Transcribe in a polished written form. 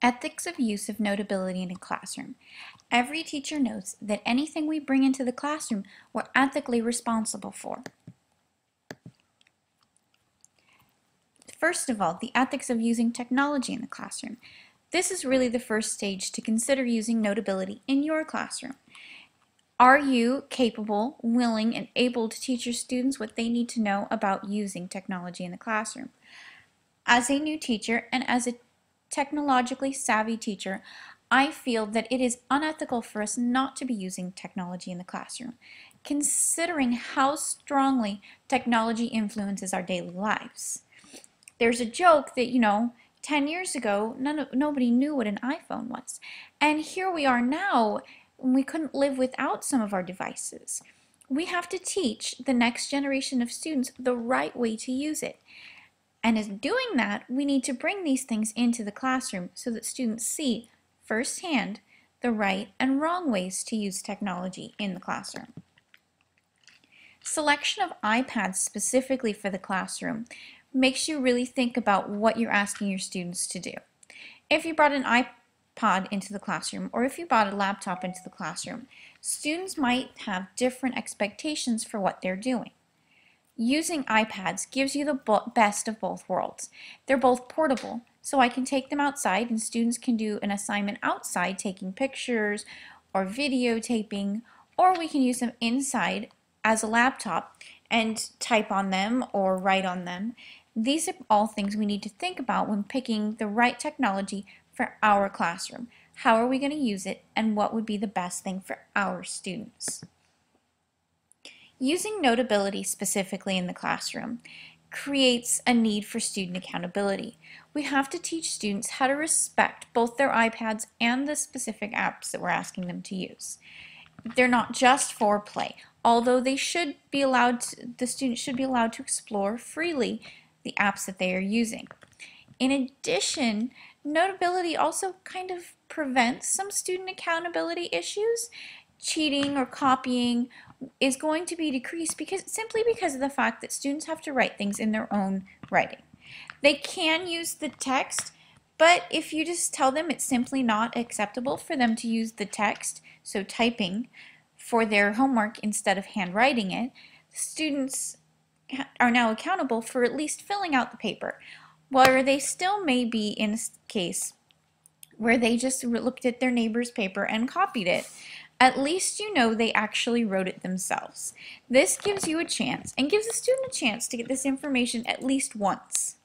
Ethics of use of Notability in a classroom. Every teacher knows that anything we bring into the classroom we're ethically responsible for. First of all, the ethics of using technology in the classroom. This is really the first stage to consider using Notability in your classroom. Are you capable, willing, and able to teach your students what they need to know about using technology in the classroom? As a new teacher and as a technologically savvy teacher, I feel that it is unethical for us not to be using technology in the classroom, considering how strongly technology influences our daily lives. There's a joke that, 10 years ago, nobody knew what an iPhone was. And here we are now, we couldn't live without some of our devices. We have to teach the next generation of students the right way to use it. And in doing that, we need to bring these things into the classroom so that students see firsthand the right and wrong ways to use technology in the classroom. Selection of iPads specifically for the classroom makes you really think about what you're asking your students to do. If you brought an iPod into the classroom, or if you brought a laptop into the classroom, students might have different expectations for what they're doing. Using iPads gives you the best of both worlds. They're both portable, so I can take them outside and students can do an assignment outside taking pictures or videotaping, or we can use them inside as a laptop and type on them or write on them. These are all things we need to think about when picking the right technology for our classroom. How are we going to use it, and what would be the best thing for our students? Using Notability specifically in the classroom creates a need for student accountability. We have to teach students how to respect both their iPads and the specific apps that we're asking them to use. They're not just for play, although the students should be allowed to explore freely the apps that they are using. In addition, Notability also kind of prevents some student accountability issues. Cheating or copying is going to be decreased simply because of the fact that students have to write things in their own writing. They can use the text, but if you just tell them it's simply not acceptable for them to use the text, so typing, for their homework instead of handwriting it, students are now accountable for at least filling out the paper, where they still may be in a case where they just looked at their neighbor's paper and copied it. At least you know they actually wrote it themselves. This gives you a chance and gives the student a chance to get this information at least once.